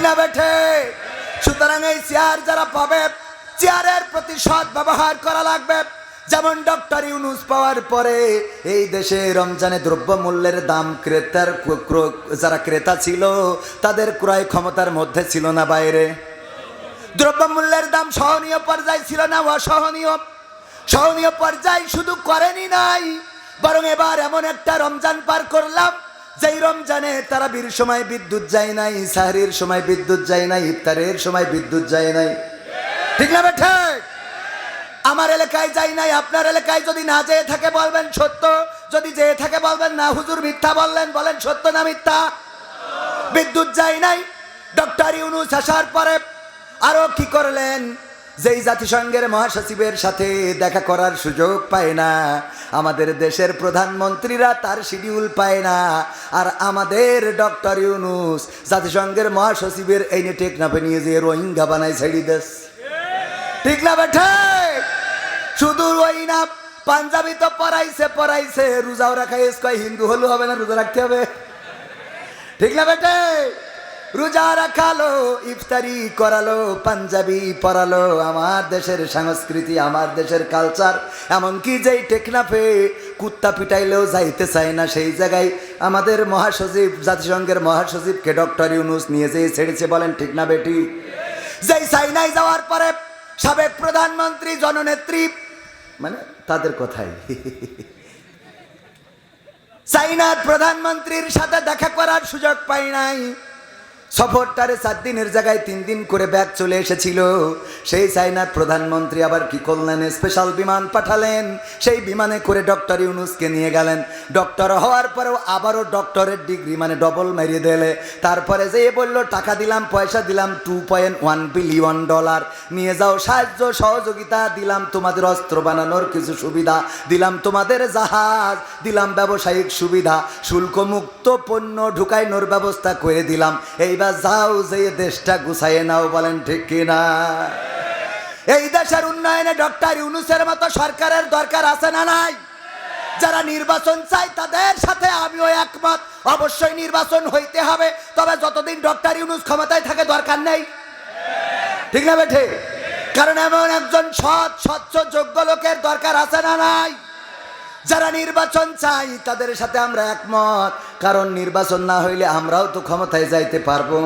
না বেঠে? সুতরাং এই চেয়ার যারা পাবে, চেয়ারের প্রতি সৎ ব্যবহার করা লাগবে। যেমন ডক্টর ইউনূস পাওয়ার পরে এই দেশে রমজানে দ্রব্যমূল্যের দাম যারা ক্রেতা ছিল তাদের ক্রয় ক্ষমতার মধ্যে ছিল না, বাইরে। দ্রব্যমূল্যের দাম সহনীয় পর্যায়ে ছিল না, অসহনীয়। সহনীয় পর্যায় শুধু করেনি নাই, বরং এবার এমন একটা রমজান পার করলাম যেই রমজানে তারাবির সময় বিদ্যুৎ যায় নাই, সাহরির সময় বিদ্যুৎ যায় নাই, ইফতারের সময় বিদ্যুৎ যায় নাই। ঠিক না বেঠে? আমার এলাকায় যাই নাই, আপনার এলাকায় যদি না যেয়ে থাকে বলবেন সত্য, যদি যেয়ে থাকে বলবেন না হুজুর মিথ্যা বললেন। বলেন সত্য না মিথ্যা? বিদ্যুৎ যায় নাই। ডক্টর ইউনূস আসার পরে আরো কি করলেন? যেই জাতিসংঘের মহাসচিবের সাথে দেখা করার সুযোগ পায় না, আমাদের দেশের প্রধানমন্ত্রীরা তার শিডিউল পায় না, আর আমাদের ডক্টর ইউনূস জাতিসংঘের মহাসচিবের এই টেকনাফে নিয়ে যে রোহিঙ্গা বানায় ছেড়ে দেশ। ঠিক না বেঠে? শুধু ওই না, পাঞ্জাবি তো পড়াইছে, রোজাও রাখা কয় হিন্দু হলে হবে না, রোজা রাখতে হবে। ঠিক না বেটে? রোজা রাখালো, ইফতারি করালো, পাঞ্জাবি পরালো, আমার দেশের সংস্কৃতি, আমার দেশের কালচার। এমনকি যেই টেকনাফে কুত্তা পিটাইলেও যাইতে চায় না, সেই জায়গায় আমাদের মহাসচিব, জাতিসংঘের মহাসচিবকে ডক্টর ইউনূস নিয়ে যেয়ে ছেড়েছে। বলেন ঠিক না বেটি? যেই চাইনায় যাওয়ার পরে সাবেক প্রধানমন্ত্রী, জননেত্রী, মানে তাদের কথাই, চাইনার প্রধানমন্ত্রীর সাথে দেখা করার সুযোগ পাই নাই। সফরটারে 4 দিনের জায়গায় 3 দিন করে ব্যাক চলে এসেছিল। সেই চাইনার প্রধানমন্ত্রী আবার কি করলেন? স্পেশাল বিমান পাঠালেন, সেই বিমানে করে ডক্টর ইউনূসকে নিয়ে গেলেন। ডক্টর হওয়ার পরেও আবারও ডক্টরের ডিগ্রি মানে ডবল মেরিয়ে দিলে। তারপরে যে বলল টাকা দিলাম, পয়সা দিলাম, $2.1 বিলিয়ন নিয়ে যাও, সাহায্য সহযোগিতা দিলাম, তোমাদের অস্ত্র বানানোর কিছু সুবিধা দিলাম, তোমাদের জাহাজ দিলাম, ব্যবসায়িক সুবিধা, শুল্কমুক্ত পণ্য ঢুকাইনোর ব্যবস্থা করে দিলাম, এইবার যাও যে দেশটা গুছাইয়ে নাও। বলেন ঠিক কিনা? এই দেশের উন্নয়নে ডক্টর ইউনূসের মতো সরকারের দরকার আছে না নাই? যারা নির্বাচন চায় তাদের সাথে আমিও একমত, অবশ্যই নির্বাচন হইতে হবে, তবে যতদিন ডক্টর ইউনূস ক্ষমতায় থাকে দরকার নেই। ঠিক না বেঠে? কারণ এমন একজন সৎ, স্বচ্ছ, যোগ্য লোকের দরকার আছে না নাই? যারা নির্বাচন চাই তাদের সাথে আমরা একমত, কারণ নির্বাচন না হইলে আমরাও তো ক্ষমতায় যাইতে পারবো।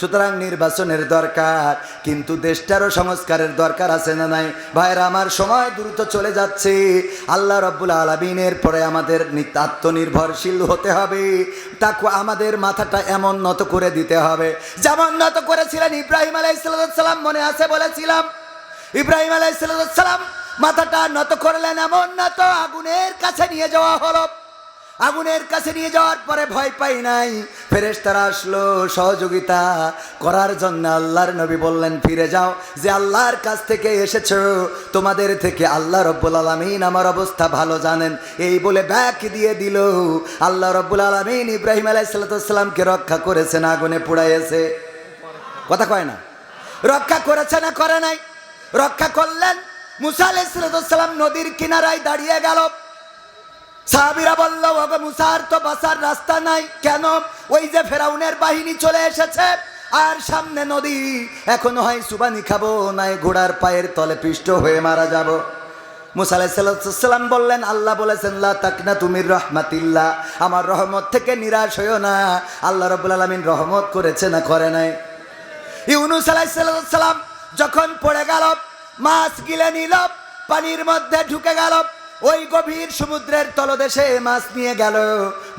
সুতরাং নির্বাচনের দরকার, কিন্তু দেশটারও সংস্কারের দরকার আছে না নাই? ভাইরা আমার, সময় দ্রুত চলে যাচ্ছে। আল্লাহ রাব্বুল আলামিনের পরে আমাদের আত্মনির্ভরশীল হতে হবে। তাকে আমাদের মাথাটা এমন নত করে দিতে হবে যেমন নত করেছিলেন ইব্রাহিম আলাইহিস সালাম। মনে আছে বলেছিলাম, ইব্রাহিম আলাইহিস সালাম মাথাটা নত করলেন, এমন নত আগুনের কাছে নিয়ে যাওয়া হলো। আগুনের কাছে নিয়ে যাওয়ার পরে ভয় পাই নাই, ফেরেশতারা আসলো সহযোগিতা করার জন্য। আল্লাহর নবী বললেন, ফিরে যাও, যে আল্লাহর কাছ থেকে এসেছো, তোমাদের থেকে আল্লাহ রব্বুল আলামিন আমার অবস্থা ভালো জানেন। এই বলে ব্যাক দিয়ে দিল। আল্লাহ রব্বুল আলামিন ইব্রাহিম আলাইহিস সালামকে রক্ষা করেছেন, আগুনে পুড়াইছে। কথা কয় না? রক্ষা করেছে না করে নাই? রক্ষা করলেন। মুসা আলাইহিস সালাম নদীর কিনারায় দাঁড়িয়ে গেল। সাহাবীরা বলল, ওগো মুসার তো বাঁচার রাস্তা নাই। কেন? ওই যে ফেরাউনের বাহিনী চলে এসেছে, আর সামনে নদী, এখন হয় সুবানি খাবো, নাই ঘোড়ার পায়ের তলে পিষ্ট হয়ে মারা যাব। মুসা আলাইহিস সালাম বললেন, আল্লাহ বলেছেন, লা তাকনাতু মির রাহমাতিল্লাহ, আমার রহমত থেকে নিরাশ হইও না। আল্লাহ রাব্বুল আলামিন রহমত করেছে না করে নাই? ইউনূস আলাইহিস সালাম যখন পড়ে গেল, মাছ গিলে নিল, পানির মধ্যে ঢুকে গেল, ওই গভীর সমুদ্রের তলদেশে মাছ নিয়ে গেল।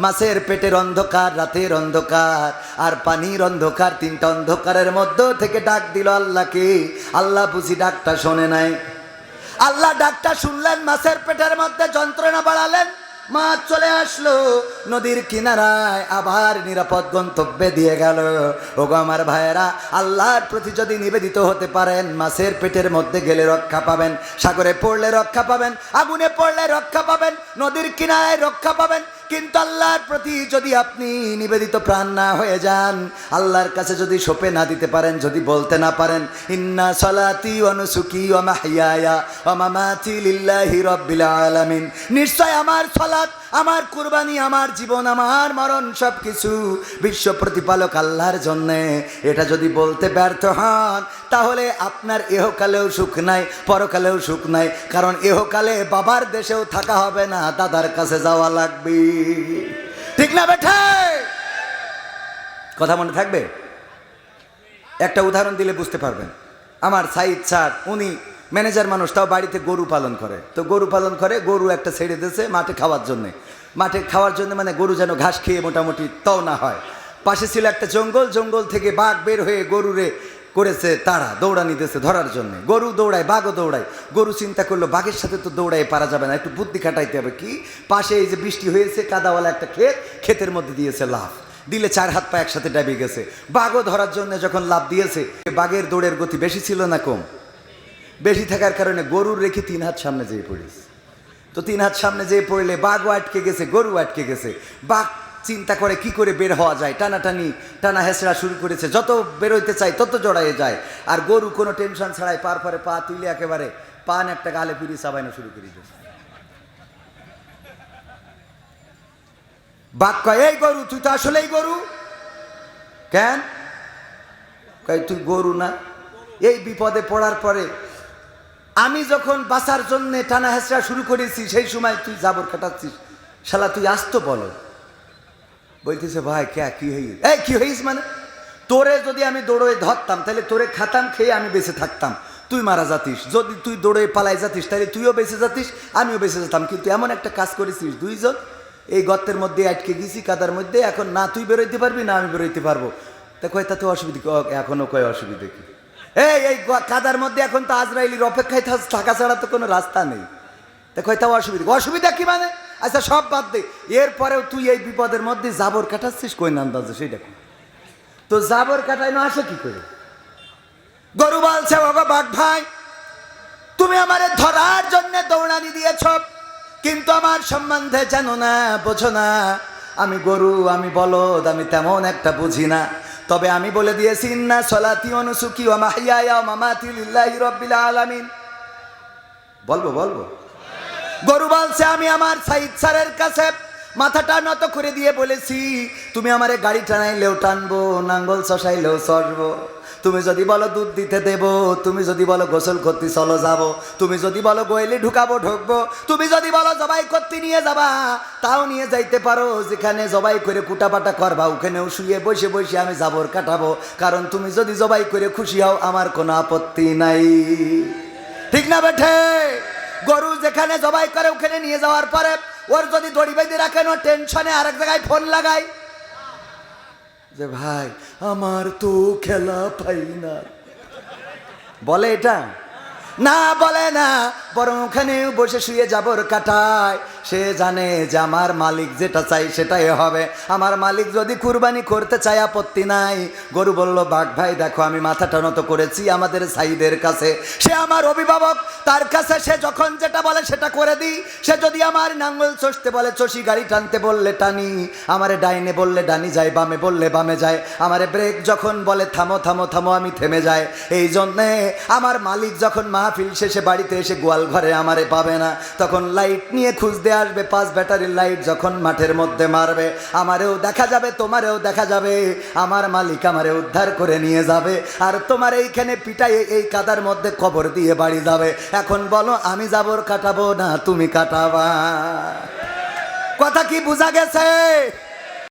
মাছের পেটের অন্ধকার, রাতের অন্ধকার আর পানির অন্ধকার, 3টা অন্ধকারের মধ্য থেকে ডাক দিল আল্লাহকে। আল্লাহ বুঝি ডাকটা শোনে নাই? আল্লাহ ডাকটা শুনলেন, মাছের পেটের মধ্যে যন্ত্রণা বাড়ালেন, মাছ চলে আসলো নদীর কিনারায়, আবার নিরাপদ গন্তব্যে দিয়ে গেল। ওগো আমার ভাইয়েরা, আল্লাহর প্রতি যদি নিবেদিত হতে পারেন, মাছের পেটের মধ্যে গেলে রক্ষা পাবেন, সাগরে পড়লে রক্ষা পাবেন, আগুনে পড়লে রক্ষা পাবেন, নদীর কিনারায় রক্ষা পাবেন। কিন্তু আল্লাহর প্রতি যদি আপনি নিবেদিত প্রাণ না হয়ে যান, আল্লাহর কাছে যদি সঁপে না দিতে পারেন, যদি বলতে না পারেন, ইন্না সালাতি ওয়া নুসুকি ওয়া মাহইয়ায়া ওয়া মামাতি লিল্লাহি রাব্বিল আলামিন, নিশ্চয় আমার সালাত, আমার কুরবানি, আমার জীবন, আমার মরণ সব কিছু বিশ্ব প্রতিপালক আল্লাহর জন্যে, এটা যদি বলতে ব্যর্থ হন তাহলে আপনার ইহকালেও সুখ নাই, পরকালেও সুখ নাই। কারণ ইহকালে বাবার দেশেও থাকা হবে না, দাদার কাছে যাওয়া লাগবে। ঠিক না বেঠে? কথা মনে থাকবে? একটা উদাহরণ দিলে বুঝতে পারবেন। আমার সাইদ স্যার, উনি ম্যানেজার মানুষ, তাও বাড়িতে গরু পালন করে। তো গরু পালন করে, গরু একটা ছেড়ে দিয়েছে মাঠে খাওয়ার জন্যে। মাঠে খাওয়ার জন্য মানে গরু যেন ঘাস খেয়ে মোটামুটি তাও না হয়। পাশে ছিল একটা জঙ্গল, জঙ্গল থেকে বাঘ বের হয়ে গরুরে করেছে তারা, দৌড়ানি দিয়েছে ধরার জন্য। গরু দৌড়ায়, বাঘও দৌড়ায়। গরু চিন্তা করলো বাঘের সাথে তো দৌড়ায় পারা যাবে না, একটু বুদ্ধি খাটাইতে হবে। কি, পাশে এই যে বৃষ্টি হয়েছে কাদাওয়ালা একটা ক্ষেত, ক্ষেতের মধ্যে দিয়েছে লাফ, দিলে 4 হাত পা একসাথে ডাবে গেছে। বাঘও ধরার জন্য যখন লাফ দিয়েছে, বাঘের দৌড়ের গতি বেশি ছিল না কম? বেশি থাকার কারণে গরুর রেখে 3 হাত সামনে যেয়ে পড়েছে। তো 3 হাত সামনে যেয়ে পড়লে বাঘও আটকে গেছে, গরু আটকে গেছে। বাঘ চিন্তা করে কি করে বের হওয়া যায়, টানাটানি টানা হেঁচড়া শুরু করেছে। যত বেরোইতে চাই তত জড়াইয়ে যায়। আর গরু কোনো টেনশন ছাড়াই পার পরে পা তুলে একেবারে পান একটা গালে পিড়ি চাবাইনো শুরু করে দিয়েছে। বাঘ কয়, এই গরু, তুই তো আসলেই গরু। কেন? কয়, তুই গরু না। এই বিপদে পড়ার পরে আমি যখন বাঁচার জন্য টানা হেঁচড়া শুরু করেছি, সেই সময় তুই জাবর কাটাচ্ছিস। শালা তুই আসতো বলো। বলতেছে, ভাই কি হইস? এই কি হইস মানে? তোরে যদি আমি দৌড়ে ধরতাম তাহলে তোরে খাতাম খেয়ে আমি বেঁচে থাকতাম, তুই মারা যাতিস। যদি তুই দৌড়ে পালাই যাতিস তাহলে তুইও বেঁচে যাতিস, আমিও বেঁচে যেতাম। কিন্তু এমন একটা কাজ করেছিস, দুইজন এই গর্তের মধ্যে আটকে গেছি, কাদার মধ্যে। এখন না তুই বেরোইতে পারবি না আমি বেরোইতে পারবো। তা কয়, তা তো অসুবিধা। এখনো কয় অসুবিধা কি? এই কাদার মধ্যে এখন তো আজরাইলির অপেক্ষায় থাকা ছাড়া তো কোনো রাস্তা নেই। তা কয়, তাও অসুবিধা। অসুবিধা কি মানে? আচ্ছা সব বাদ দে, এরপরেও তুই এই বিপদের মধ্যে জাবর কাটাচ্ছিস কই না আন্দাজে সেইটা? তো জাবর কাটাই না আসে কি করে? গরু বলছে, বাবা বাঘ ভাই, তুমি আমারে ধরার জন্য দৌড়ানি দিয়েছ, কিন্তু আমার সম্বন্ধে জানো না, বোঝো না। আমি গরু, আমি বলদ, আমি তেমন একটা বুঝি না। তবে আমি বলে দিয়েছি, ইন্না সলাতি ওয়া নুসুকি ওয়া মাহইয়ায়া ওয়া মামাতি লিল্লাহি রাব্বিল আলামিন। বলবো। গরু বলছে, আমি আমার সাইদ স্যারের কাছে মাথাটা নত করে দিয়ে বলেছি, তুমি আমারে গাড়ি টানাইলেও টানবো, নাঙ্গল চষাইলেও চষবো। তুমি যদি বলো দুধ দিতে দেবো, তুমি যদি বলো গোসল করতে চলো যাবো, তুমি যদি বলো গোয়েলে ঢুকাবো ঢুকবো, তুমি যদি বলো জবাই করতে নিয়ে যাবা তাও নিয়ে যাইতে পারো। যেখানে জবাই করে কুটাপাটা করবা ওখানেও শুয়ে বসে বসে আমি জাবর কাটাবো। কারণ তুমি যদি জবাই করে খুশি হও আমার কোনো আপত্তি নাই। ঠিক না বেঠে? গরু যেখানে জবাই করে ওখানে নিয়ে যাওয়ার পরে ওর যদি দড়ি বেঁধে রাখেন, ও টেনশনে আরেক জায়গায় ফোন লাগায় যে ভাই আমার তো খেলা পাই না। বলে এটা? না, বলে না। বরং ওখানে বসে শুয়ে জাবর কাটায়। সে জানে যে আমার মালিক যেটা চাই সেটাই হবে। আমার মালিক যদি কুরবানি করতে চায় আপত্তি নাই। গরু বলল, বাঘ ভাই দেখো, আমি মাথাটা নত করেছি আমাদের সাইদের কাছে, সে আমার অভিভাবক, তার কাছে সে যখন যেটা বলে সেটা করে দিই। সে যদি আমার নাঙ্গল চষতে বলে চষি, গাড়ি টানতে বললে টানি, আমারে ডাইনে বললে ডানি যায়, বামে বললে বামে যায়, আমারে ব্রেক যখন বলে থামো থামো থামো আমি থেমে যাই। এই জন্যে আমার মালিক যখন মাহফিল শেষে বাড়িতে এসে গোয়াল ঘরে আমারে পাবে না, তখন লাইট নিয়ে খুঁজতে আসবে। 5 ব্যাটারির লাইট যখন মাঠের মধ্যে মারবে, আমারেও দেখা যাবে, তোমারেও দেখা যাবে। আমার মালিক আমারে উদ্ধার করে নিয়ে যাবে, আর তোমার এইখানে পিটাই এই কাদার মধ্যে কবর দিয়ে বাড়ি যাবে। এখন বলো, আমি জাবর কাটাবো না তুমি কাটাবা? কথা কি বোঝা গেছে?